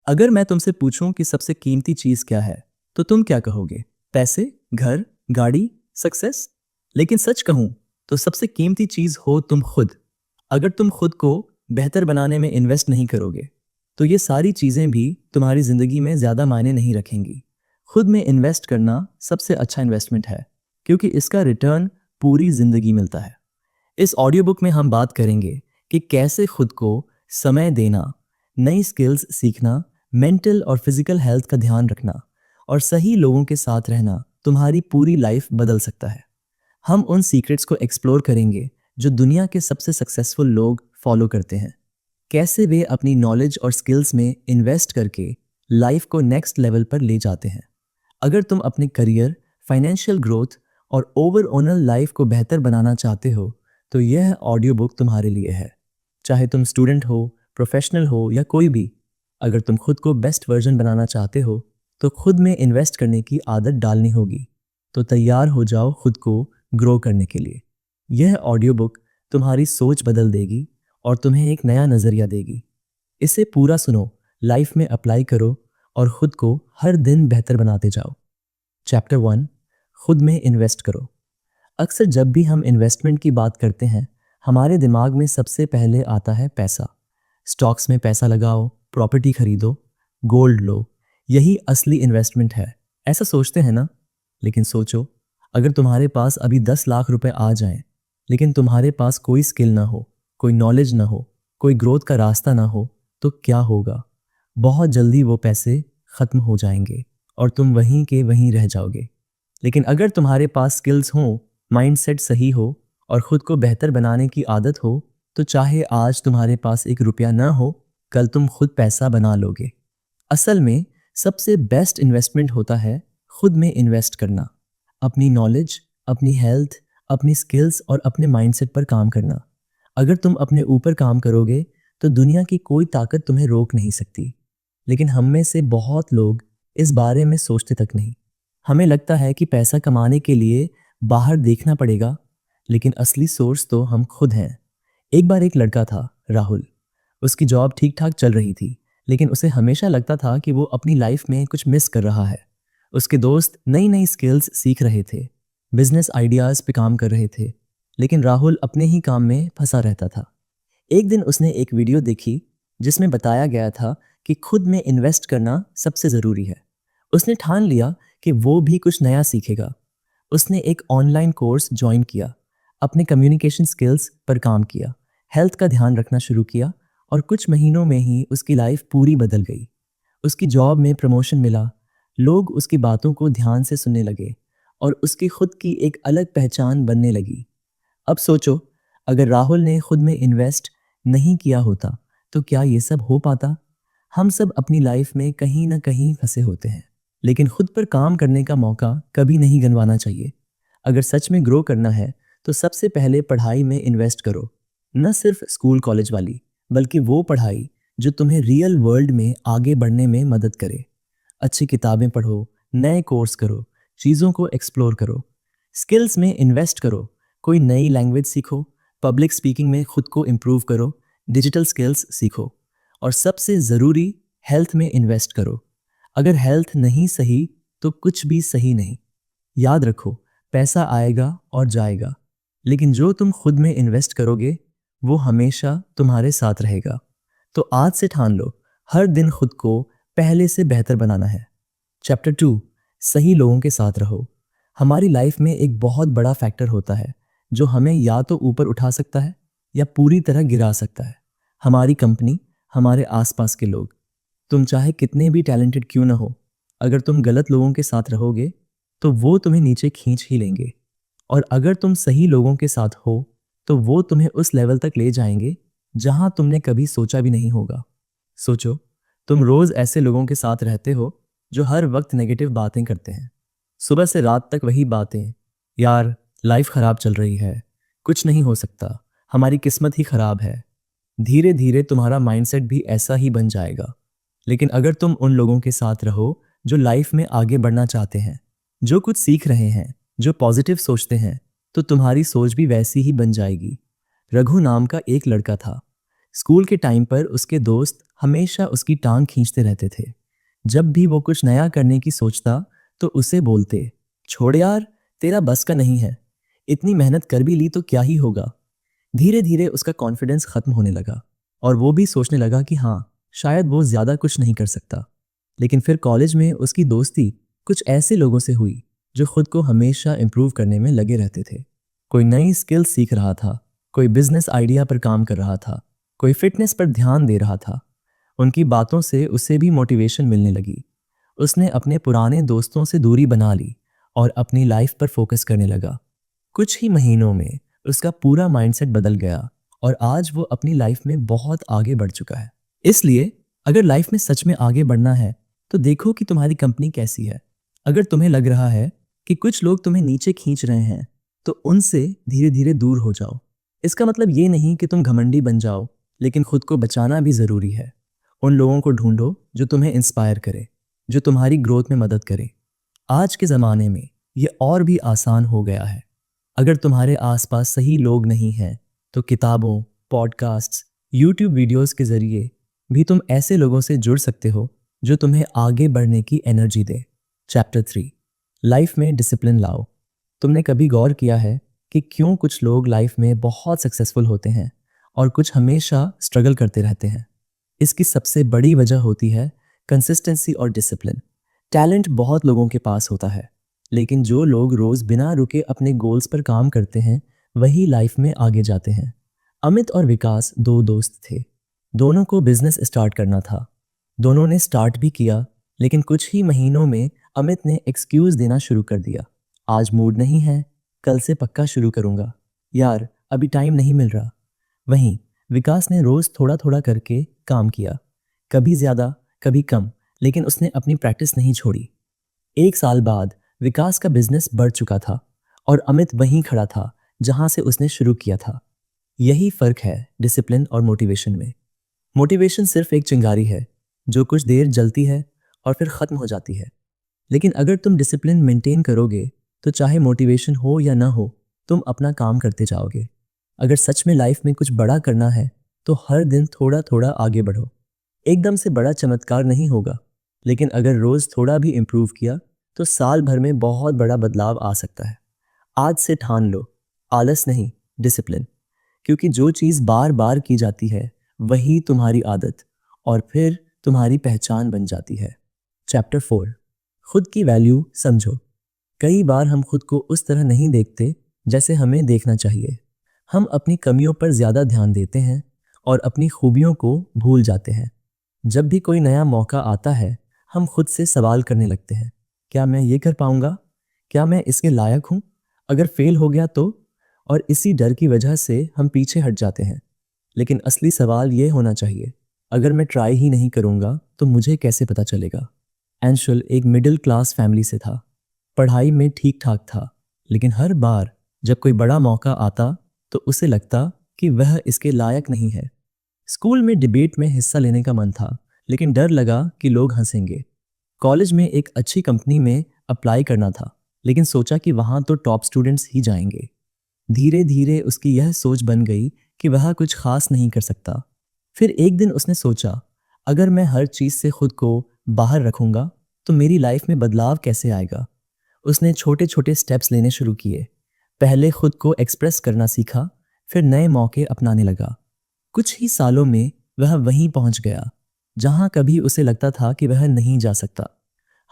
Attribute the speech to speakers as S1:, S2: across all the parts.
S1: अगर मैं तुमसे पूछूं कि सबसे कीमती चीज क्या है, तो तुम क्या कहोगे? पैसे, घर, गाड़ी, सक्सेस? लेकिन सच कहूं तो सबसे कीमती चीज हो तुम खुद। अगर तुम खुद को बेहतर बनाने में इन्वेस्ट नहीं करोगे, तो ये सारी चीजें भी तुम्हारी जिंदगी में ज्यादा मायने नहीं रखेंगी। खुद में इन्वेस्ट करना सबसे अच्छा इन्वेस्टमेंट है, क्योंकि इसका रिटर्न पूरी जिंदगी मिलता है। इस ऑडियो बुक में हम बात करेंगे कि कैसे खुद को समय देना, नई स्किल्स सीखना, मेंटल और फिजिकल हेल्थ का ध्यान रखना और सही लोगों के साथ रहना तुम्हारी पूरी लाइफ बदल सकता है। हम उन सीक्रेट्स को एक्सप्लोर करेंगे जो दुनिया के सबसे सक्सेसफुल लोग फॉलो करते हैं। कैसे वे अपनी नॉलेज और स्किल्स में इन्वेस्ट करके लाइफ को नेक्स्ट लेवल पर ले जाते हैं। अगर तुम अपने करियर, फाइनेंशियल ग्रोथ और ओवरऑल लाइफ को बेहतर बनाना चाहते हो, तो यह ऑडियो बुक तुम्हारे लिए है। चाहे तुम स्टूडेंट हो, प्रोफेशनल हो या कोई भी, अगर तुम खुद को बेस्ट वर्जन बनाना चाहते हो, तो खुद में इन्वेस्ट करने की आदत डालनी होगी। तो तैयार हो जाओ खुद को ग्रो करने के लिए। यह ऑडियो बुक तुम्हारी सोच बदल देगी और तुम्हें एक नया नज़रिया देगी। इसे पूरा सुनो, लाइफ में अप्लाई करो और खुद को हर दिन बेहतर बनाते जाओ। चैप्टर 1, खुद में इन्वेस्ट करो। अक्सर जब भी हम इन्वेस्टमेंट की बात करते हैं, हमारे दिमाग में सबसे पहले आता है पैसा। स्टॉक्स में पैसा लगाओ, प्रॉपर्टी खरीदो, गोल्ड लो, यही असली इन्वेस्टमेंट है, ऐसा सोचते हैं ना? लेकिन सोचो, अगर तुम्हारे पास अभी 10 लाख रुपए आ जाएं, लेकिन तुम्हारे पास कोई स्किल ना हो, कोई नॉलेज ना हो, कोई ग्रोथ का रास्ता ना हो, तो क्या होगा? बहुत जल्दी वो पैसे खत्म हो जाएंगे और तुम वहीं के वहीं रह जाओगे। लेकिन अगर तुम्हारे पास स्किल्स हों, माइंडसेट सही हो और खुद को बेहतर बनाने की आदत हो, तो चाहे आज तुम्हारे पास 1 रुपया ना हो, कल तुम खुद पैसा बना लोगे। असल में सबसे बेस्ट इन्वेस्टमेंट होता है खुद में इन्वेस्ट करना। अपनी नॉलेज, अपनी हेल्थ, अपनी स्किल्स और अपने माइंडसेट पर काम करना। अगर तुम अपने ऊपर काम करोगे, तो दुनिया की कोई ताकत तुम्हें रोक नहीं सकती। लेकिन हम में से बहुत लोग इस बारे में सोचते तक नहीं। हमें लगता है कि पैसा कमाने के लिए बाहर देखना पड़ेगा, लेकिन असली सोर्स तो हम खुद हैं। एक बार एक लड़का था, राहुल। उसकी जॉब ठीक ठाक चल रही थी, लेकिन उसे हमेशा लगता था कि वो अपनी लाइफ में कुछ मिस कर रहा है। उसके दोस्त नई नई स्किल्स सीख रहे थे, बिजनेस आइडियाज़ पे काम कर रहे थे, लेकिन राहुल अपने ही काम में फंसा रहता था। एक दिन उसने एक वीडियो देखी जिसमें बताया गया था कि खुद में इन्वेस्ट करना सबसे ज़रूरी है। उसने ठान लिया कि वो भी कुछ नया सीखेगा। उसने एक ऑनलाइन कोर्स ज्वाइन किया, अपने कम्युनिकेशन स्किल्स पर काम किया, हेल्थ का ध्यान रखना शुरू किया और कुछ महीनों में ही उसकी लाइफ पूरी बदल गई। उसकी जॉब में प्रमोशन मिला, लोग उसकी बातों को ध्यान से सुनने लगे और उसकी खुद की एक अलग पहचान बनने लगी। अब सोचो, अगर राहुल ने खुद में इन्वेस्ट नहीं किया होता, तो क्या ये सब हो पाता? हम सब अपनी लाइफ में कहीं ना कहीं फंसे होते हैं, लेकिन खुद पर काम करने का मौका कभी नहीं गंवाना चाहिए। अगर सच में ग्रो करना है, तो सबसे पहले पढ़ाई में इन्वेस्ट करो। न सिर्फ स्कूल कॉलेज वाली, बल्कि वो पढ़ाई जो तुम्हें रियल वर्ल्ड में आगे बढ़ने में मदद करे। अच्छी किताबें पढ़ो, नए कोर्स करो, चीज़ों को एक्सप्लोर करो, स्किल्स में इन्वेस्ट करो। कोई नई लैंग्वेज सीखो, पब्लिक स्पीकिंग में खुद को इम्प्रूव करो, डिजिटल स्किल्स सीखो और सबसे ज़रूरी, हेल्थ में इन्वेस्ट करो। अगर हेल्थ नहीं सही, तो कुछ भी सही नहीं। याद रखो, पैसा आएगा और जाएगा, लेकिन जो तुम खुद में इन्वेस्ट करोगे, वो हमेशा तुम्हारे साथ रहेगा। तो आज से ठान लो, हर दिन खुद को पहले से बेहतर बनाना है। चैप्टर 2, सही लोगों के साथ रहो। हमारी लाइफ में एक बहुत बड़ा फैक्टर होता है जो हमें या तो ऊपर उठा सकता है या पूरी तरह गिरा सकता है। हमारी कंपनी, हमारे आसपास के लोग। तुम चाहे कितने भी टैलेंटेड क्यों ना हो, अगर तुम गलत लोगों के साथ रहोगे, तो वो तुम्हें नीचे खींच ही लेंगे। और अगर तुम सही लोगों के साथ हो, तो वो तुम्हें उस लेवल तक ले जाएंगे जहां तुमने कभी सोचा भी नहीं होगा। सोचो, तुम रोज ऐसे लोगों के साथ रहते हो जो हर वक्त नेगेटिव बातें करते हैं। सुबह से रात तक वही बातें, यार लाइफ खराब चल रही है, कुछ नहीं हो सकता, हमारी किस्मत ही खराब है। धीरे धीरे तुम्हारा माइंडसेट भी ऐसा ही बन जाएगा। लेकिन अगर तुम उन लोगों के साथ रहो जो लाइफ में आगे बढ़ना चाहते हैं, जो कुछ सीख रहे हैं, जो पॉजिटिव सोचते हैं, तो तुम्हारी सोच भी वैसी ही बन जाएगी। रघु नाम का एक लड़का था। स्कूल के टाइम पर उसके दोस्त हमेशा उसकी टांग खींचते रहते थे। जब भी वो कुछ नया करने की सोचता तो उसे बोलते, छोड़ यार, तेरा बस का नहीं है, इतनी मेहनत कर भी ली तो क्या ही होगा। धीरे धीरे उसका कॉन्फिडेंस खत्म होने लगा और वो भी सोचने लगा कि हाँ, शायद वो ज्यादा कुछ नहीं कर सकता। लेकिन फिर कॉलेज में उसकी दोस्ती कुछ ऐसे लोगों से हुई जो खुद को हमेशा इम्प्रूव करने में लगे रहते थे। कोई नई स्किल सीख रहा था, कोई बिजनेस आइडिया पर काम कर रहा था, कोई फिटनेस पर ध्यान दे रहा था। उनकी बातों से उसे भी मोटिवेशन मिलने लगी। उसने अपने पुराने दोस्तों से दूरी बना ली और अपनी लाइफ पर फोकस करने लगा। कुछ ही महीनों में उसका पूरा माइंडसेट बदल गया और आज वो अपनी लाइफ में बहुत आगे बढ़ चुका है। इसलिए अगर लाइफ में सच में आगे बढ़ना है तो देखो कि तुम्हारी कंपनी कैसी है। अगर तुम्हें लग रहा है कि कुछ लोग तुम्हें नीचे खींच रहे हैं तो उनसे धीरे धीरे दूर हो जाओ। इसका मतलब ये नहीं कि तुम घमंडी बन जाओ, लेकिन खुद को बचाना भी जरूरी है। उन लोगों को ढूंढो जो तुम्हें इंस्पायर करे, जो तुम्हारी ग्रोथ में मदद करे। आज के ज़माने में ये और भी आसान हो गया है। अगर तुम्हारे आसपास सही लोग नहीं हैं तो किताबों, पॉडकास्ट्स, यूट्यूब वीडियोस के जरिए भी तुम ऐसे लोगों से जुड़ सकते हो जो तुम्हें आगे बढ़ने की एनर्जी दे। चैप्टर 3, लाइफ में डिसिप्लिन लाओ। तुमने कभी गौर किया है कि क्यों कुछ लोग लाइफ में बहुत सक्सेसफुल होते हैं और कुछ हमेशा स्ट्रगल करते रहते हैं? इसकी सबसे बड़ी वजह होती है कंसिस्टेंसी और डिसिप्लिन। टैलेंट बहुत लोगों के पास होता है, लेकिन जो लोग रोज बिना रुके अपने गोल्स पर काम करते हैं वही लाइफ में आगे जाते हैं। अमित और विकास दो दोस्त थे। दोनों को बिजनेस स्टार्ट करना था। दोनों ने स्टार्ट भी किया, लेकिन कुछ ही महीनों में अमित ने एक्सक्यूज देना शुरू कर दिया। आज मूड नहीं है, कल से पक्का शुरू करूंगा, यार अभी टाइम नहीं मिल रहा। वहीं विकास ने रोज थोड़ा थोड़ा करके काम किया, कभी ज्यादा कभी कम, लेकिन उसने अपनी प्रैक्टिस नहीं छोड़ी। एक साल बाद विकास का बिजनेस बढ़ चुका था और अमित वहीं खड़ा था जहां से उसने शुरू किया था। यही फर्क है डिसिप्लिन और मोटिवेशन में। मोटिवेशन सिर्फ एक चिंगारी है जो कुछ देर जलती है और फिर खत्म हो जाती है। लेकिन अगर तुम डिसिप्लिन मेंटेन करोगे तो चाहे मोटिवेशन हो या ना हो, तुम अपना काम करते जाओगे। अगर सच में लाइफ में कुछ बड़ा करना है तो हर दिन थोड़ा थोड़ा आगे बढ़ो। एकदम से बड़ा चमत्कार नहीं होगा, लेकिन अगर रोज थोड़ा भी इम्प्रूव किया तो साल भर में बहुत बड़ा बदलाव आ सकता है। आज से ठान लो, आलस नहीं, डिसिप्लिन। क्योंकि जो चीज़ बार बार की जाती है वही तुम्हारी आदत और फिर तुम्हारी पहचान बन जाती है। चैप्टर 4, खुद की वैल्यू समझो। कई बार हम खुद को उस तरह नहीं देखते जैसे हमें देखना चाहिए। हम अपनी कमियों पर ज़्यादा ध्यान देते हैं और अपनी खूबियों को भूल जाते हैं। जब भी कोई नया मौका आता है हम खुद से सवाल करने लगते हैं, क्या मैं ये कर पाऊंगा? क्या मैं इसके लायक हूँ? अगर फेल हो गया तो? और इसी डर की वजह से हम पीछे हट जाते हैं। लेकिन असली सवाल ये होना चाहिए, अगर मैं ट्राई ही नहीं करूंगा तो मुझे कैसे पता चलेगा? एंशुल एक मिडिल क्लास फैमिली से था। पढ़ाई में ठीक ठाक था, लेकिन हर बार जब कोई बड़ा मौका आता तो उसे लगता कि वह इसके लायक नहीं है। स्कूल में डिबेट में हिस्सा लेने का मन था, लेकिन डर लगा कि लोग हंसेंगे। कॉलेज में एक अच्छी कंपनी में अप्लाई करना था, लेकिन सोचा कि वहां तो टॉप स्टूडेंट्स ही जाएंगे। धीरे धीरे उसकी यह सोच बन गई कि वह कुछ खास नहीं कर सकता। फिर एक दिन उसने सोचा, अगर मैं हर चीज से खुद को बाहर रखूंगा तो मेरी लाइफ में बदलाव कैसे आएगा? उसने छोटे छोटे स्टेप्स लेने शुरू किए। पहले खुद को एक्सप्रेस करना सीखा, फिर नए मौके अपनाने लगा। कुछ ही सालों में वह वहीं पहुंच गया जहां कभी उसे लगता था कि वह नहीं जा सकता।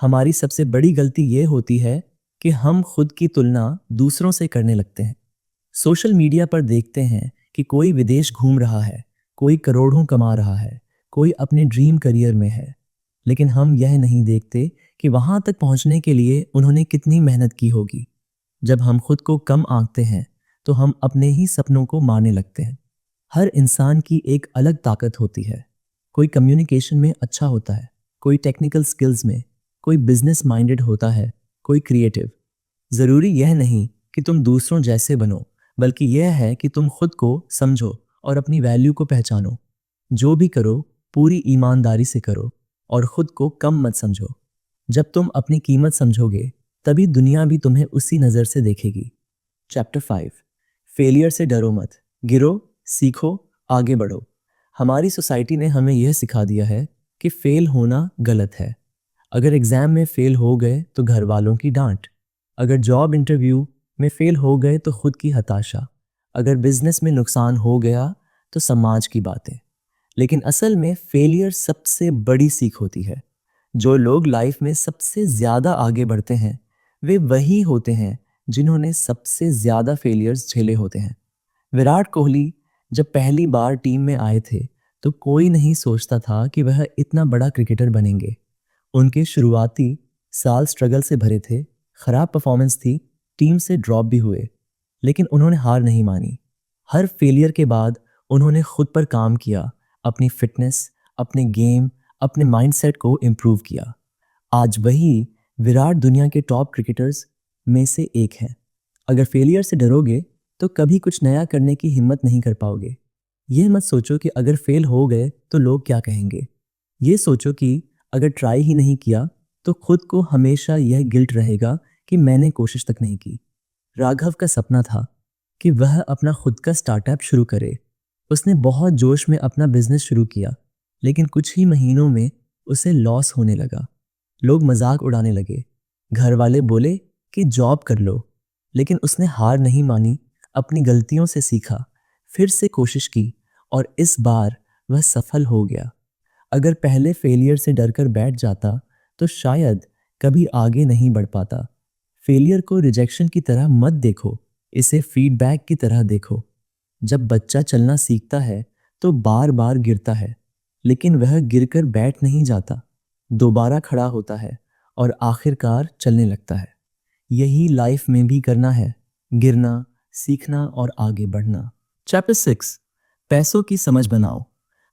S1: हमारी सबसे बड़ी गलती ये होती है कि हम खुद की तुलना दूसरों से करने लगते हैं। सोशल मीडिया पर देखते हैं कि कोई विदेश घूम रहा है, कोई करोड़ों कमा रहा है, कोई अपने ड्रीम करियर में है, लेकिन हम यह नहीं देखते कि वहां तक पहुंचने के लिए उन्होंने कितनी मेहनत की होगी। जब हम खुद को कम आंकते हैं तो हम अपने ही सपनों को मारने लगते हैं। हर इंसान की एक अलग ताकत होती है। कोई कम्युनिकेशन में अच्छा होता है, कोई टेक्निकल स्किल्स में, कोई बिजनेस माइंडेड होता है, कोई क्रिएटिव। जरूरी यह नहीं कि तुम दूसरों जैसे बनो, बल्कि यह है कि तुम खुद को समझो और अपनी वैल्यू को पहचानो। जो भी करो पूरी ईमानदारी से करो और खुद को कम मत समझो। जब तुम अपनी कीमत समझोगे तभी दुनिया भी तुम्हें उसी नज़र से देखेगी। चैप्टर 5, फेलियर से डरो मत, गिरो, सीखो, आगे बढ़ो। हमारी सोसाइटी ने हमें यह सिखा दिया है कि फेल होना गलत है। अगर एग्जाम में फेल हो गए तो घर वालों की डांट, अगर जॉब इंटरव्यू में फेल हो गए तो खुद की हताशा, अगर बिजनेस में नुकसान हो गया तो समाज की बातें। लेकिन असल में फेलियर सबसे बड़ी सीख होती है। जो लोग लाइफ में सबसे ज्यादा आगे बढ़ते हैं वे वही होते हैं जिन्होंने सबसे ज्यादा फेलियर्स झेले होते हैं। विराट कोहली जब पहली बार टीम में आए थे तो कोई नहीं सोचता था कि वह इतना बड़ा क्रिकेटर बनेंगे। उनके शुरुआती साल स्ट्रगल से भरे थे, खराब परफॉर्मेंस थी, टीम से ड्रॉप भी हुए, लेकिन उन्होंने हार नहीं मानी। हर फेलियर के बाद उन्होंने खुद पर काम किया, अपनी फिटनेस, अपने गेम, अपने माइंडसेट को इम्प्रूव किया। आज वही विराट दुनिया के टॉप क्रिकेटर्स में से एक हैं। अगर फेलियर से डरोगे तो कभी कुछ नया करने की हिम्मत नहीं कर पाओगे। यह मत सोचो कि अगर फेल हो गए तो लोग क्या कहेंगे। ये सोचो कि अगर ट्राई ही नहीं किया तो खुद को हमेशा यह गिल्ट रहेगा कि मैंने कोशिश तक नहीं की। राघव का सपना था कि वह अपना खुद का स्टार्टअप शुरू करे। उसने बहुत जोश में अपना बिजनेस शुरू किया, लेकिन कुछ ही महीनों में उसे लॉस होने लगा। लोग मजाक उड़ाने लगे, घर वाले बोले कि जॉब कर लो, लेकिन उसने हार नहीं मानी, अपनी गलतियों से सीखा, फिर से कोशिश की और इस बार वह सफल हो गया। अगर पहले फेलियर से डरकर बैठ जाता तो शायद कभी आगे नहीं बढ़ पाता। फेलियर को रिजेक्शन की तरह मत देखो, इसे फीडबैक की तरह देखो। जब बच्चा चलना सीखता है तो बार बार गिरता है, लेकिन वह गिरकर बैठ नहीं जाता, दोबारा खड़ा होता है और आखिरकार चलने लगता है। यही लाइफ में भी करना है, गिरना, सीखना और आगे बढ़ना। चैप्टर 6, पैसों की समझ बनाओ।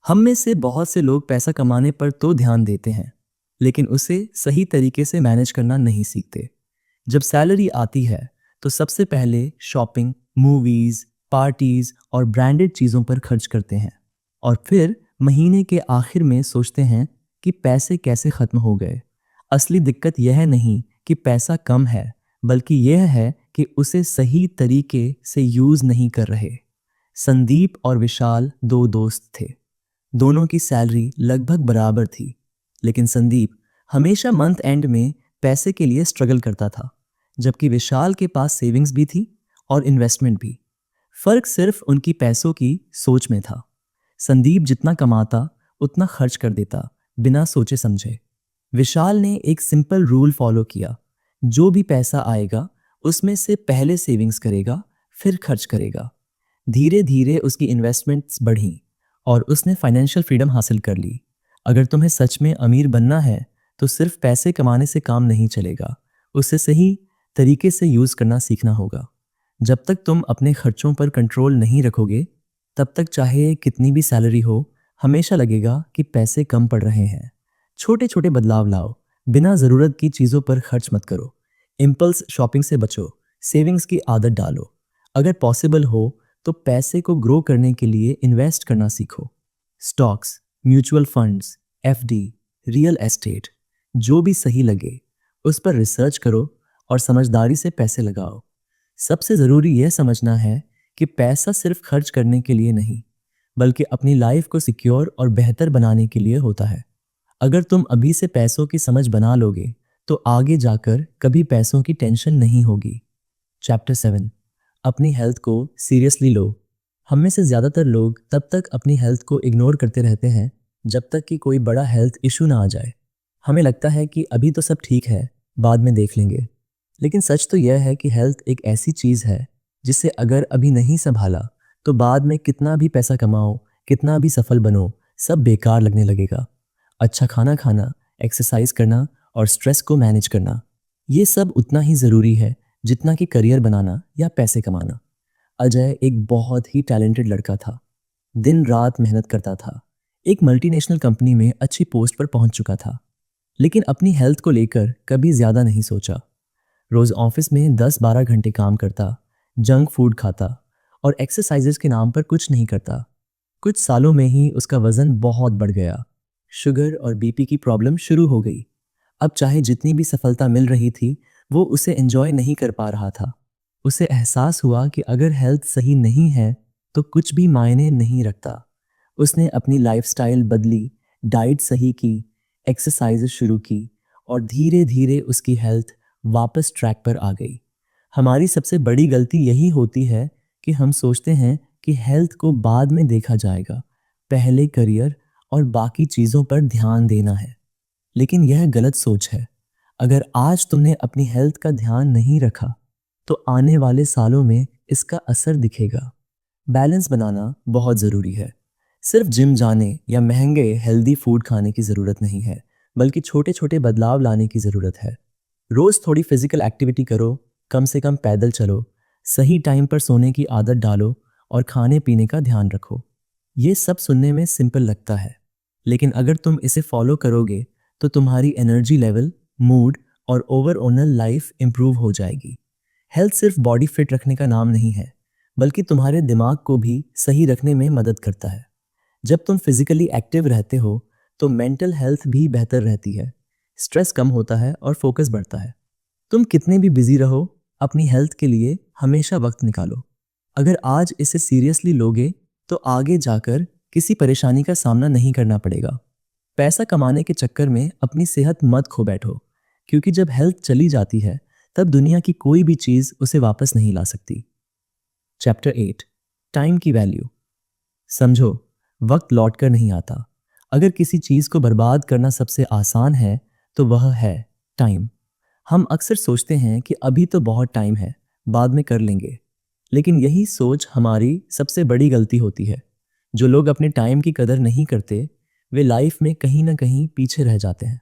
S1: हम में से बहुत से लोग पैसा कमाने पर तो ध्यान देते हैं, लेकिन उसे सही तरीके से मैनेज करना नहीं सीखते। जब सैलरी आती है तो सबसे पहले शॉपिंग, मूवीज, पार्टीज और ब्रांडेड चीज़ों पर खर्च करते हैं और फिर महीने के आखिर में सोचते हैं कि पैसे कैसे खत्म हो गए। असली दिक्कत यह नहीं कि पैसा कम है, बल्कि यह है कि उसे सही तरीके से यूज नहीं कर रहे। संदीप और विशाल दो दोस्त थे। दोनों की सैलरी लगभग बराबर थी, लेकिन संदीप हमेशा मंथ एंड में पैसे के लिए स्ट्रगल करता था, जबकि विशाल के पास सेविंग्स भी थी और इन्वेस्टमेंट भी। फर्क सिर्फ उनकी पैसों की सोच में था। संदीप जितना कमाता उतना खर्च कर देता, बिना सोचे समझे। विशाल ने एक सिंपल रूल फॉलो किया, जो भी पैसा आएगा उसमें से पहले सेविंग्स करेगा, फिर खर्च करेगा। धीरे धीरे उसकी इन्वेस्टमेंट्स बढ़ी और उसने फाइनेंशियल फ्रीडम हासिल कर ली। अगर तुम्हें सच में अमीर बनना है तो सिर्फ पैसे कमाने से काम नहीं चलेगा, उसे सही तरीके से यूज करना सीखना होगा। जब तक तुम अपने खर्चों पर कंट्रोल नहीं रखोगे, तब तक चाहे कितनी भी सैलरी हो, हमेशा लगेगा कि पैसे कम पड़ रहे हैं। छोटे छोटे बदलाव लाओ, बिना जरूरत की चीजों पर खर्च मत करो, इम्पल्स शॉपिंग से बचो, सेविंग्स की आदत डालो। अगर पॉसिबल हो तो पैसे को ग्रो करने के लिए इन्वेस्ट करना सीखो। Stocks, mutual funds, FD, real estate, जो भी सही लगे उस पर रिसर्च करो और समझदारी से पैसे लगाओ। सबसे ज़रूरी यह समझना है कि पैसा सिर्फ खर्च करने के लिए नहीं, बल्कि अपनी लाइफ को सिक्योर और बेहतर बनाने के लिए होता है। अगर तुम अभी से पैसों की समझ बना लोगे तो आगे जाकर कभी पैसों की टेंशन नहीं होगी। चैप्टर 7, अपनी हेल्थ को सीरियसली लो। हम में से ज़्यादातर लोग तब तक अपनी हेल्थ को इग्नोर करते रहते हैं जब तक कि कोई बड़ा हेल्थ इशू ना आ जाए। हमें लगता है कि अभी तो सब ठीक है, बाद में देख लेंगे। लेकिन सच तो यह है कि हेल्थ एक ऐसी चीज़ है जिसे अगर अभी नहीं संभाला तो बाद में कितना भी पैसा कमाओ, कितना भी सफल बनो, सब बेकार लगने लगेगा। अच्छा खाना खाना, एक्सरसाइज करना और स्ट्रेस को मैनेज करना, ये सब उतना ही ज़रूरी है जितना कि करियर बनाना या पैसे कमाना। अजय एक बहुत ही टैलेंटेड लड़का था। दिन रात मेहनत करता था, एक मल्टीनेशनल कंपनी में अच्छी पोस्ट पर पहुंच चुका था, लेकिन अपनी हेल्थ को लेकर कभी ज़्यादा नहीं सोचा। रोज़ ऑफिस में 10-12 घंटे काम करता, जंक फूड खाता और एक्सरसाइजेस के नाम पर कुछ नहीं करता। कुछ सालों में ही उसका वज़न बहुत बढ़ गया। शुगर और बीपी की प्रॉब्लम शुरू हो गई। अब चाहे जितनी भी सफलता मिल रही थी, वो उसे एंजॉय नहीं कर पा रहा था। उसे एहसास हुआ कि अगर हेल्थ सही नहीं है तो कुछ भी मायने नहीं रखता। उसने अपनी लाइफस्टाइल बदली, डाइट सही की, एक्सरसाइज शुरू की और धीरे धीरे उसकी हेल्थ वापस ट्रैक पर आ गई। हमारी सबसे बड़ी गलती यही होती है कि हम सोचते हैं कि हेल्थ को बाद में देखा जाएगा, पहले करियर और बाकी चीज़ों पर ध्यान देना है। लेकिन यह गलत सोच है। अगर आज तुमने अपनी हेल्थ का ध्यान नहीं रखा तो आने वाले सालों में इसका असर दिखेगा। बैलेंस बनाना बहुत ज़रूरी है। सिर्फ जिम जाने या महंगे हेल्दी फूड खाने की ज़रूरत नहीं है, बल्कि छोटे छोटे बदलाव लाने की ज़रूरत है। रोज़ थोड़ी फिजिकल एक्टिविटी करो, कम से कम पैदल चलो, सही टाइम पर सोने की आदत डालो और खाने पीने का ध्यान रखो। ये सब सुनने में सिंपल लगता है, लेकिन अगर तुम इसे फॉलो करोगे तो तुम्हारी एनर्जी लेवल, मूड और ओवरऑल लाइफ इंप्रूव हो जाएगी। हेल्थ सिर्फ बॉडी फिट रखने का नाम नहीं है, बल्कि तुम्हारे दिमाग को भी सही रखने में मदद करता है। जब तुम फिजिकली एक्टिव रहते हो तो मेंटल हेल्थ भी बेहतर रहती है, स्ट्रेस कम होता है और फोकस बढ़ता है। तुम कितने भी बिजी रहो, अपनी हेल्थ के लिए हमेशा वक्त निकालो। अगर आज इसे सीरियसली लोगे तो आगे जाकर किसी परेशानी का सामना नहीं करना पड़ेगा। पैसा कमाने के चक्कर में अपनी सेहत मत खो बैठो, क्योंकि जब हेल्थ चली जाती है तब दुनिया की कोई भी चीज़ उसे वापस नहीं ला सकती। चैप्टर 8, टाइम की वैल्यू। समझो, वक्त लौट कर नहीं आता। अगर किसी चीज़ को बर्बाद करना सबसे आसान है तो वह है टाइम। हम अक्सर सोचते हैं कि अभी तो बहुत टाइम है, बाद में कर लेंगे। लेकिन यही सोच हमारी सबसे बड़ी गलती होती है। जो लोग अपने टाइम की कदर नहीं करते वे लाइफ में कहीं ना कहीं पीछे रह जाते हैं,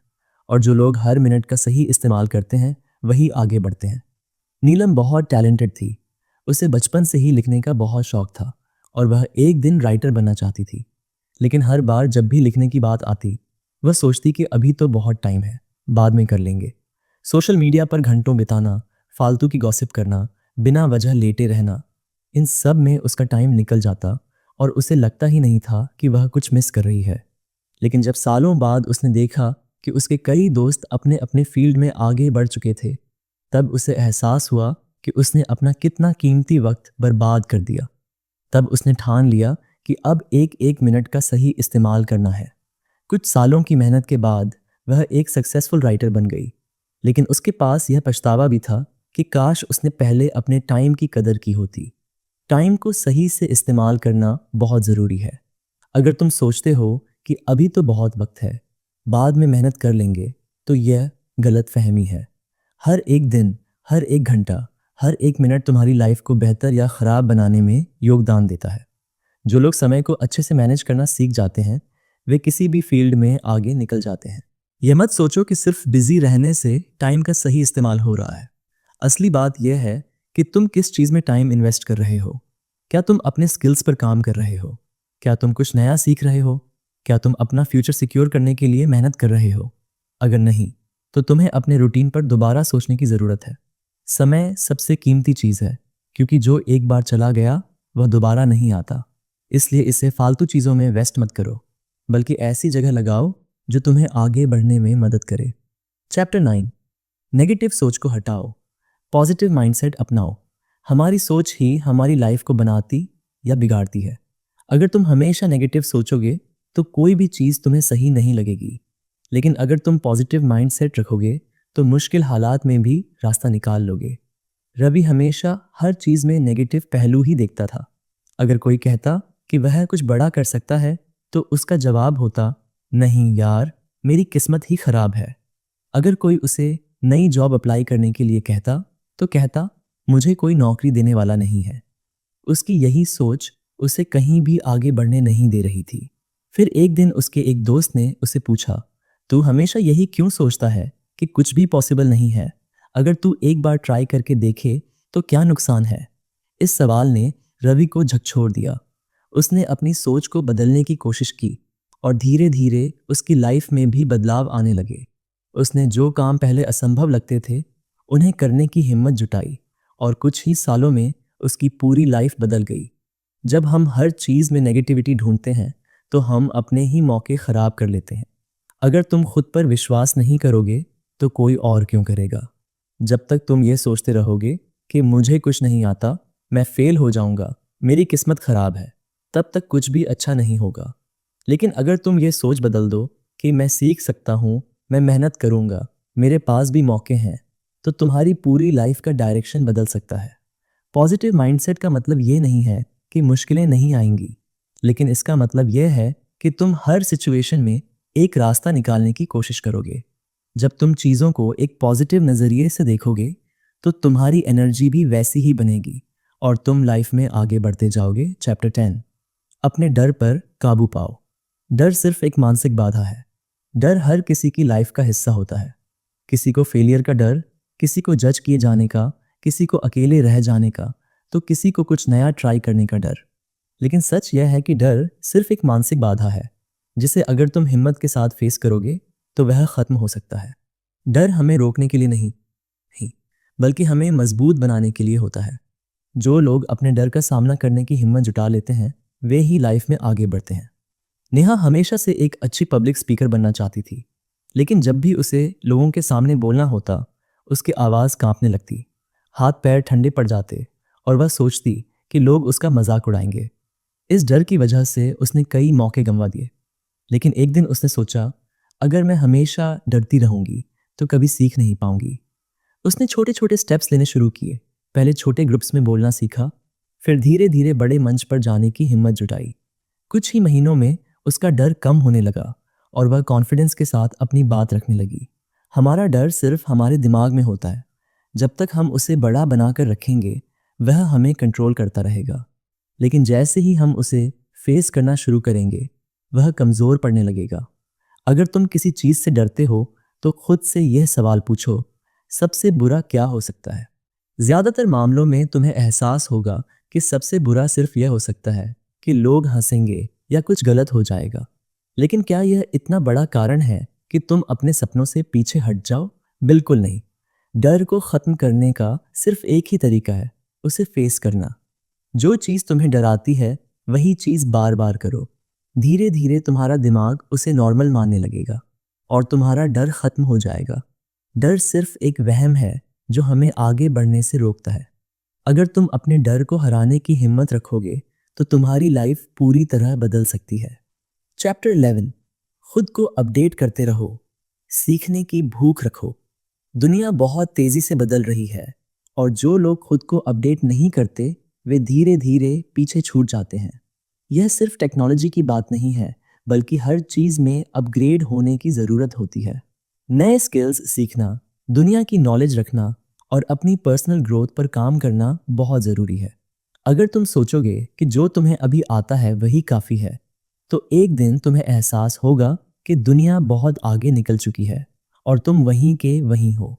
S1: और जो लोग हर मिनट का सही इस्तेमाल करते हैं वही आगे बढ़ते हैं। नीलम बहुत टैलेंटेड थी। उसे बचपन से ही लिखने का बहुत शौक था और वह एक दिन राइटर बनना चाहती थी। लेकिन हर बार जब भी लिखने की बात आती वह सोचती कि अभी तो बहुत टाइम है, बाद में कर लेंगे। सोशल मीडिया पर घंटों बिताना, फालतू की गॉसिप करना, बिना वजह लेटे रहना, इन सब में उसका टाइम निकल जाता और उसे लगता ही नहीं था कि वह कुछ मिस कर रही है। लेकिन जब सालों बाद उसने देखा कि उसके कई दोस्त अपने अपने फील्ड में आगे बढ़ चुके थे, तब उसे एहसास हुआ कि उसने अपना कितना कीमती वक्त बर्बाद कर दिया। तब उसने ठान लिया कि अब एक एक मिनट का सही इस्तेमाल करना है। कुछ सालों की मेहनत के बाद वह एक सक्सेसफुल राइटर बन गई, लेकिन उसके पास यह पछतावा भी था कि काश उसने पहले अपने टाइम की कदर की होती। टाइम को सही से इस्तेमाल करना बहुत ज़रूरी है। अगर तुम सोचते हो कि अभी तो बहुत वक्त है, बाद में मेहनत कर लेंगे, तो यह गलत फहमी है। हर एक दिन, हर एक घंटा, हर एक मिनट तुम्हारी लाइफ को बेहतर या ख़राब बनाने में योगदान देता है। जो लोग समय को अच्छे से मैनेज करना सीख जाते हैं वे किसी भी फील्ड में आगे निकल जाते हैं। यह मत सोचो कि सिर्फ बिजी रहने से टाइम का सही इस्तेमाल हो रहा है। असली बात यह है कि तुम किस चीज़ में टाइम इन्वेस्ट कर रहे हो। क्या तुम अपने स्किल्स पर काम कर रहे हो? क्या तुम कुछ नया सीख रहे हो? क्या तुम अपना फ्यूचर सिक्योर करने के लिए मेहनत कर रहे हो? अगर नहीं, तो तुम्हें अपने रूटीन पर दोबारा सोचने की ज़रूरत है। समय सबसे कीमती चीज़ है, क्योंकि जो एक बार चला गया वह दोबारा नहीं आता। इसलिए इसे फालतू चीज़ों में वेस्ट मत करो, बल्कि ऐसी जगह लगाओ जो तुम्हें आगे बढ़ने में मदद करे। चैप्टर 9, नेगेटिव सोच को हटाओ, पॉजिटिव माइंडसेट अपनाओ। हमारी सोच ही हमारी लाइफ को बनाती या बिगाड़ती है। अगर तुम हमेशा नेगेटिव सोचोगे तो कोई भी चीज़ तुम्हें सही नहीं लगेगी, लेकिन अगर तुम पॉजिटिव माइंडसेट रखोगे तो मुश्किल हालात में भी रास्ता निकाल लोगे। रवि हमेशा हर चीज़ में नेगेटिव पहलू ही देखता था। अगर कोई कहता कि वह कुछ बड़ा कर सकता है तो उसका जवाब होता, नहीं यार, मेरी किस्मत ही खराब है। अगर कोई उसे नई जॉब अप्लाई करने के लिए कहता तो कहता, मुझे कोई नौकरी देने वाला नहीं है। उसकी यही सोच उसे कहीं भी आगे बढ़ने नहीं दे रही थी। फिर एक दिन उसके एक दोस्त ने उसे पूछा, तू हमेशा यही क्यों सोचता है कि कुछ भी पॉसिबल नहीं है? अगर तू एक बार ट्राई करके देखे तो क्या नुकसान है? इस सवाल ने रवि को झकझोर दिया। उसने अपनी सोच को बदलने की कोशिश की और धीरे धीरे उसकी लाइफ में भी बदलाव आने लगे। उसने जो काम पहले असंभव लगते थे उन्हें करने की हिम्मत जुटाई और कुछ ही सालों में उसकी पूरी लाइफ बदल गई। जब हम हर चीज़ में नेगेटिविटी ढूंढते हैं तो हम अपने ही मौके ख़राब कर लेते हैं। अगर तुम खुद पर विश्वास नहीं करोगे तो कोई और क्यों करेगा? जब तक तुम ये सोचते रहोगे कि मुझे कुछ नहीं आता, मैं फेल हो जाऊंगा, मेरी किस्मत ख़राब है, तब तक कुछ भी अच्छा नहीं होगा। लेकिन अगर तुम ये सोच बदल दो कि मैं सीख सकता हूँ, मैं मेहनत करूँगा, मेरे पास भी मौके हैं, तो तुम्हारी पूरी लाइफ का डायरेक्शन बदल सकता है। पॉजिटिव माइंडसेट का मतलब ये नहीं है कि मुश्किलें नहीं आएंगी, लेकिन इसका मतलब यह है कि तुम हर सिचुएशन में एक रास्ता निकालने की कोशिश करोगे। जब तुम चीज़ों को एक पॉजिटिव नज़रिए से देखोगे, तो तुम्हारी एनर्जी भी वैसी ही बनेगी और तुम लाइफ में आगे बढ़ते जाओगे। चैप्टर 10, अपने डर पर काबू पाओ। डर सिर्फ एक मानसिक बाधा है। डर हर किसी की लाइफ का हिस्सा होता है। किसी को फेलियर का डर, किसी को जज किए जाने का, किसी को अकेले रह जाने का, तो किसी को कुछ नया ट्राई करने का डर। लेकिन सच यह है कि डर सिर्फ एक मानसिक बाधा है, जिसे अगर तुम हिम्मत के साथ फेस करोगे तो वह खत्म हो सकता है। डर हमें रोकने के लिए नहीं, बल्कि हमें मजबूत बनाने के लिए होता है। जो लोग अपने डर का सामना करने की हिम्मत जुटा लेते हैं, वे ही लाइफ में आगे बढ़ते हैं। नेहा हमेशा से एक अच्छी पब्लिक स्पीकर बनना चाहती थी, लेकिन जब भी उसे लोगों के सामने बोलना होता, उसकी आवाज़ कांपने लगती, हाथ पैर ठंडे पड़ जाते और वह सोचती कि लोग उसका मजाक उड़ाएंगे। इस डर की वजह से उसने कई मौके गंवा दिए। लेकिन एक दिन उसने सोचा, अगर मैं हमेशा डरती रहूंगी तो कभी सीख नहीं पाऊंगी। उसने छोटे छोटे स्टेप्स लेने शुरू किए। पहले छोटे ग्रुप्स में बोलना सीखा, फिर धीरे धीरे बड़े मंच पर जाने की हिम्मत जुटाई। कुछ ही महीनों में उसका डर कम होने लगा और वह कॉन्फिडेंस के साथ अपनी बात रखने लगी। हमारा डर सिर्फ हमारे दिमाग में होता है। जब तक हम उसे बड़ा बनाकर रखेंगे, वह हमें कंट्रोल करता रहेगा। लेकिन जैसे ही हम उसे फेस करना शुरू करेंगे, वह कमज़ोर पड़ने लगेगा। अगर तुम किसी चीज़ से डरते हो, तो खुद से यह सवाल पूछो, सबसे बुरा क्या हो सकता है? ज़्यादातर मामलों में तुम्हें एहसास होगा कि सबसे बुरा सिर्फ यह हो सकता है कि लोग हंसेंगे या कुछ गलत हो जाएगा। लेकिन क्या यह इतना बड़ा कारण है कि तुम अपने सपनों से पीछे हट जाओ? बिल्कुल नहीं। डर को खत्म करने का सिर्फ एक ही तरीका है, उसे फेस करना। जो चीज़ तुम्हें डराती है, वही चीज़ बार बार करो। धीरे धीरे तुम्हारा दिमाग उसे नॉर्मल मानने लगेगा और तुम्हारा डर खत्म हो जाएगा। डर सिर्फ एक वहम है जो हमें आगे बढ़ने से रोकता है। अगर तुम अपने डर को हराने की हिम्मत रखोगे, तो तुम्हारी लाइफ पूरी तरह बदल सकती है। चैप्टर 11, खुद को अपडेट करते रहो, सीखने की भूख रखो। दुनिया बहुत तेजी से बदल रही है और जो लोग खुद को अपडेट नहीं करते, वे धीरे धीरे पीछे छूट जाते हैं। यह सिर्फ टेक्नोलॉजी की बात नहीं है, बल्कि हर चीज में अपग्रेड होने की जरूरत होती है। नए स्किल्स सीखना, दुनिया की नॉलेज रखना और अपनी पर्सनल ग्रोथ पर काम करना बहुत जरूरी है। अगर तुम सोचोगे कि जो तुम्हें अभी आता है वही काफी है, तो एक दिन तुम्हें एहसास होगा कि दुनिया बहुत आगे निकल चुकी है और तुम वहीं के वहीं हो।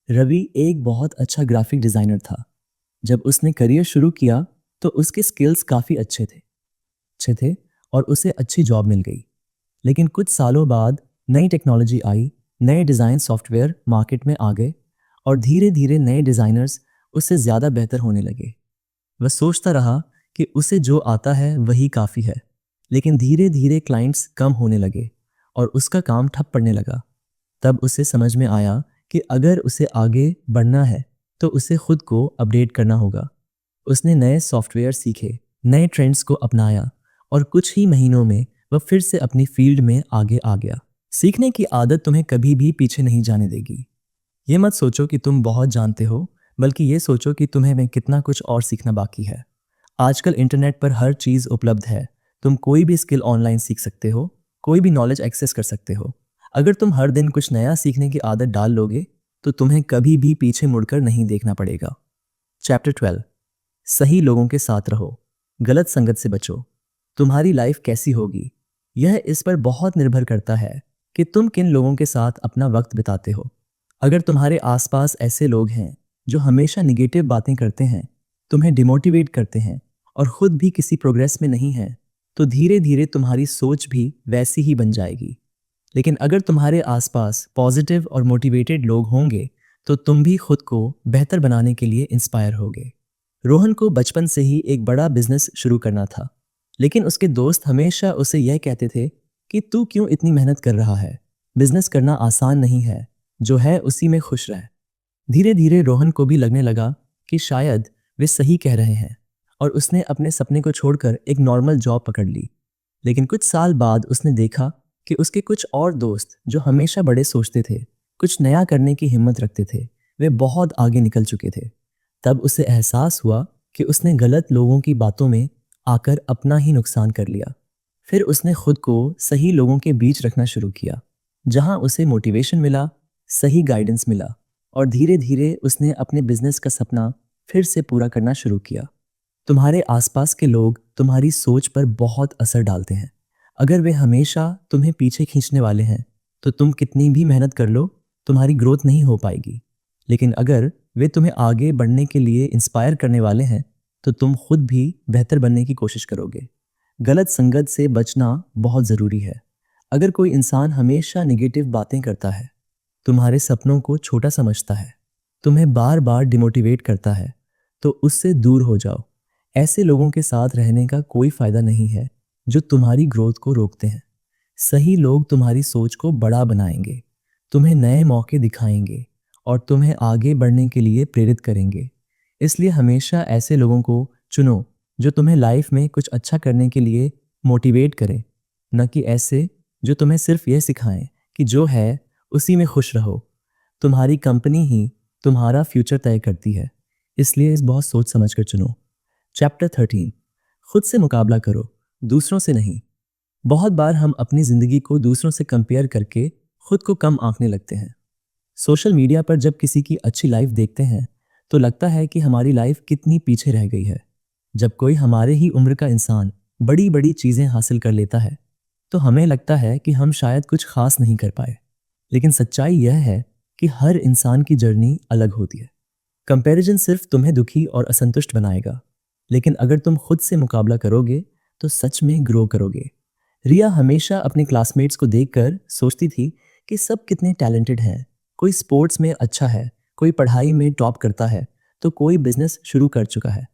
S1: रवि एक बहुत अच्छा ग्राफिक डिजाइनर था। जब उसने करियर शुरू किया, तो उसके स्किल्स काफी अच्छे थे और उसे अच्छी जॉब मिल गई। लेकिन कुछ सालों बाद नई टेक्नोलॉजी आई, नए डिज़ाइन सॉफ्टवेयर मार्केट में आ गए और धीरे धीरे नए डिज़ाइनर्स उससे ज़्यादा बेहतर होने लगे। वह सोचता रहा कि उसे जो आता है वही काफ़ी है, लेकिन धीरे धीरे क्लाइंट्स कम होने लगे और उसका काम ठप पड़ने लगा। तब उसे समझ में आया कि अगर उसे आगे बढ़ना है, तो उसे खुद को अपडेट करना होगा। उसने नए सॉफ्टवेयर सीखे, नए ट्रेंड्स को अपनाया और कुछ ही महीनों में वह फिर से अपनी फील्ड में आगे आ गया। सीखने की आदत तुम्हें कभी भी पीछे नहीं जाने देगी। ये मत सोचो कि तुम बहुत जानते हो, बल्कि ये सोचो कि तुम्हें में कितना कुछ और सीखना बाकी है। आजकल इंटरनेट पर हर चीज़ उपलब्ध है। तुम कोई भी स्किल ऑनलाइन सीख सकते हो, कोई भी नॉलेज एक्सेस कर सकते हो। अगर तुम हर दिन कुछ नया सीखने की आदत डाल लोगे, तो तुम्हें कभी भी पीछे मुड़कर नहीं देखना पड़ेगा। चैप्टर 12, सही लोगों के साथ रहो, गलत संगत से बचो। तुम्हारी लाइफ कैसी होगी, यह इस पर बहुत निर्भर करता है कि तुम किन लोगों के साथ अपना वक्त बिताते हो। अगर तुम्हारे आसपास ऐसे लोग हैं जो हमेशा निगेटिव बातें करते हैं, तुम्हें डिमोटिवेट करते हैं और खुद भी किसी प्रोग्रेस में नहीं हैं, तो धीरे धीरे तुम्हारी सोच भी वैसी ही बन जाएगी। लेकिन अगर तुम्हारे आसपास पॉजिटिव और मोटिवेटेड लोग होंगे, तो तुम भी खुद को बेहतर बनाने के लिए इंस्पायर होगे। रोहन को बचपन से ही एक बड़ा बिजनेस शुरू करना था, लेकिन उसके दोस्त हमेशा उसे यह कहते थे कि तू क्यों इतनी मेहनत कर रहा है, बिजनेस करना आसान नहीं है, जो है उसी में खुश रह। धीरे धीरे रोहन को भी लगने लगा कि शायद वे सही कह रहे हैं और उसने अपने सपने को छोड़कर एक नॉर्मल जॉब पकड़ ली। लेकिन कुछ साल बाद उसने देखा कि उसके कुछ और दोस्त जो हमेशा बड़े सोचते थे, कुछ नया करने की हिम्मत रखते थे, वे बहुत आगे निकल चुके थे। तब उसे एहसास हुआ कि उसने गलत लोगों की बातों में आकर अपना ही नुकसान कर लिया। फिर उसने खुद को सही लोगों के बीच रखना शुरू किया, जहां उसे मोटिवेशन मिला, सही गाइडेंस मिला, और धीरे धीरे उसने अपने बिजनेस का सपना फिर से पूरा करना शुरू किया। तुम्हारे आसपास के लोग तुम्हारी सोच पर बहुत असर डालते हैं। अगर वे हमेशा तुम्हें पीछे खींचने वाले हैं, तो तुम कितनी भी मेहनत कर लो, तुम्हारी ग्रोथ नहीं हो पाएगी। लेकिन अगर वे तुम्हें आगे बढ़ने के लिए इंस्पायर करने वाले हैं, तो तुम खुद भी बेहतर बनने की कोशिश करोगे। गलत संगत से बचना बहुत ज़रूरी है। अगर कोई इंसान हमेशा निगेटिव बातें करता है, तुम्हारे सपनों को छोटा समझता है, तुम्हें बार बार डिमोटिवेट करता है, तो उससे दूर हो जाओ। ऐसे लोगों के साथ रहने का कोई फायदा नहीं है जो तुम्हारी ग्रोथ को रोकते हैं। सही लोग तुम्हारी सोच को बड़ा बनाएंगे, तुम्हें नए मौके दिखाएंगे और तुम्हें आगे बढ़ने के लिए प्रेरित करेंगे। इसलिए हमेशा ऐसे लोगों को चुनो जो तुम्हें लाइफ में कुछ अच्छा करने के लिए मोटिवेट करें, न कि ऐसे जो तुम्हें सिर्फ यह सिखाएं कि जो है उसी में खुश रहो। तुम्हारी कंपनी ही तुम्हारा फ्यूचर तय करती है, इसलिए इस बहुत सोच समझ कर चुनो। चैप्टर 13, खुद से मुकाबला करो, दूसरों से नहीं। बहुत बार हम अपनी जिंदगी को दूसरों से कंपेयर करके खुद को कम आंकने लगते हैं। सोशल मीडिया पर जब किसी की अच्छी लाइफ देखते हैं, तो लगता है कि हमारी लाइफ कितनी पीछे रह गई है। जब कोई हमारे ही उम्र का इंसान बड़ी बड़ी चीजें हासिल कर लेता है, तो हमें लगता है कि हम शायद कुछ खास नहीं कर पाए। लेकिन सच्चाई यह है कि हर इंसान की जर्नी अलग होती है। कंपैरिजन सिर्फ तुम्हें दुखी और असंतुष्ट बनाएगा, लेकिन अगर तुम खुद से मुकाबला करोगे तो सच में ग्रो करोगे। रिया हमेशा अपने क्लासमेट्स को देखकर सोचती थी कि सब कितने टैलेंटेड हैं। कोई स्पोर्ट्स में अच्छा है, कोई पढ़ाई में टॉप करता है, तो कोई बिजनेस शुरू कर चुका है।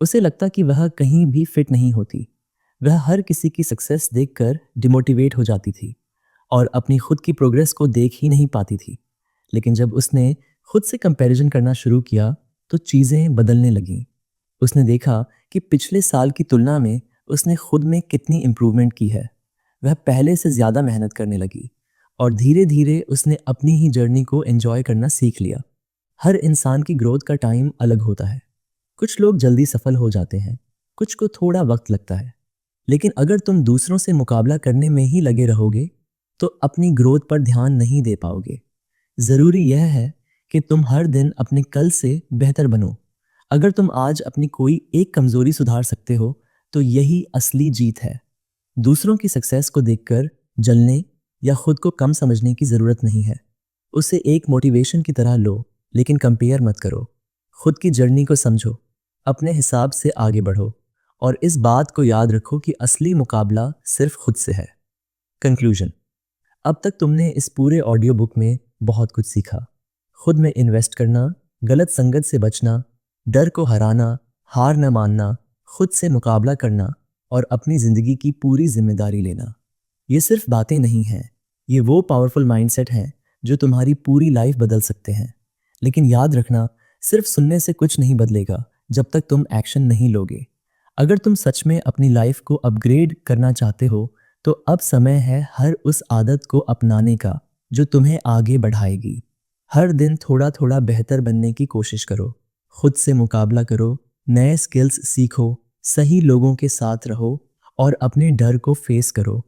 S1: उसे लगता कि वह कहीं भी फिट नहीं होती। वह हर किसी की सक्सेस देखकर डिमोटिवेट हो जाती थी और अपनी खुद की प्रोग्रेस को देख ही नहीं पाती थी। लेकिन जब उसने खुद से कंपैरिजन करना शुरू किया, तो चीज़ें बदलने लगीं। उसने देखा कि पिछले साल की तुलना में उसने खुद में कितनी इम्प्रूवमेंट की है। वह पहले से ज़्यादा मेहनत करने लगी और धीरे धीरे उसने अपनी ही जर्नी को एंजॉय करना सीख लिया। हर इंसान की ग्रोथ का टाइम अलग होता है। कुछ लोग जल्दी सफल हो जाते हैं, कुछ को थोड़ा वक्त लगता है। लेकिन अगर तुम दूसरों से मुकाबला करने में ही लगे रहोगे, तो अपनी ग्रोथ पर ध्यान नहीं दे पाओगे। ज़रूरी यह है कि तुम हर दिन अपने कल से बेहतर बनो। अगर तुम आज अपनी कोई एक कमज़ोरी सुधार सकते हो, तो यही असली जीत है। दूसरों की सक्सेस को देखकर जलने या खुद को कम समझने की ज़रूरत नहीं है। उसे एक मोटिवेशन की तरह लो, लेकिन कंपेयर मत करो। खुद की जर्नी को समझो, अपने हिसाब से आगे बढ़ो और इस बात को याद रखो कि असली मुकाबला सिर्फ खुद से है। कंक्लूजन। अब तक तुमने इस पूरे ऑडियो बुक में बहुत कुछ सीखा। खुद में इन्वेस्ट करना, गलत संगत से बचना, डर को हराना, हार न मानना, खुद से मुकाबला करना और अपनी ज़िंदगी की पूरी जिम्मेदारी लेना। ये सिर्फ बातें नहीं हैं, ये वो पावरफुल माइंडसेट हैं जो तुम्हारी पूरी लाइफ बदल सकते हैं। लेकिन याद रखना, सिर्फ सुनने से कुछ नहीं बदलेगा जब तक तुम एक्शन नहीं लोगे। अगर तुम सच में अपनी लाइफ को अपग्रेड करना चाहते हो, तो अब समय है हर उस आदत को अपनाने का जो तुम्हें आगे बढ़ाएगी। हर दिन थोड़ा थोड़ा बेहतर बनने की कोशिश करो, खुद से मुकाबला करो, नए स्किल्स सीखो, सही लोगों के साथ रहो और अपने डर को फेस करो।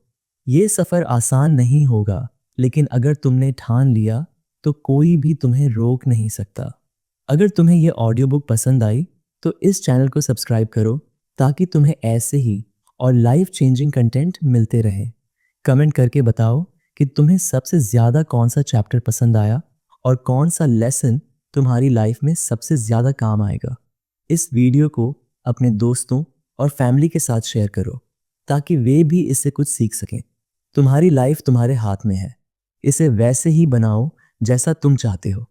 S1: ये सफ़र आसान नहीं होगा, लेकिन अगर तुमने ठान लिया तो कोई भी तुम्हें रोक नहीं सकता। अगर तुम्हें ये ऑडियो बुक पसंद आई, तो इस चैनल को सब्सक्राइब करो ताकि तुम्हें ऐसे ही और लाइफ चेंजिंग कंटेंट मिलते रहे। कमेंट करके बताओ कि तुम्हें सबसे ज़्यादा कौन सा चैप्टर पसंद आया और कौन सा लेसन तुम्हारी लाइफ में सबसे ज़्यादा काम आएगा। इस वीडियो को अपने दोस्तों और फैमिली के साथ शेयर करो ताकि वे भी इससे कुछ सीख सकें। तुम्हारी लाइफ तुम्हारे हाथ में है, इसे वैसे ही बनाओ जैसा तुम चाहते हो।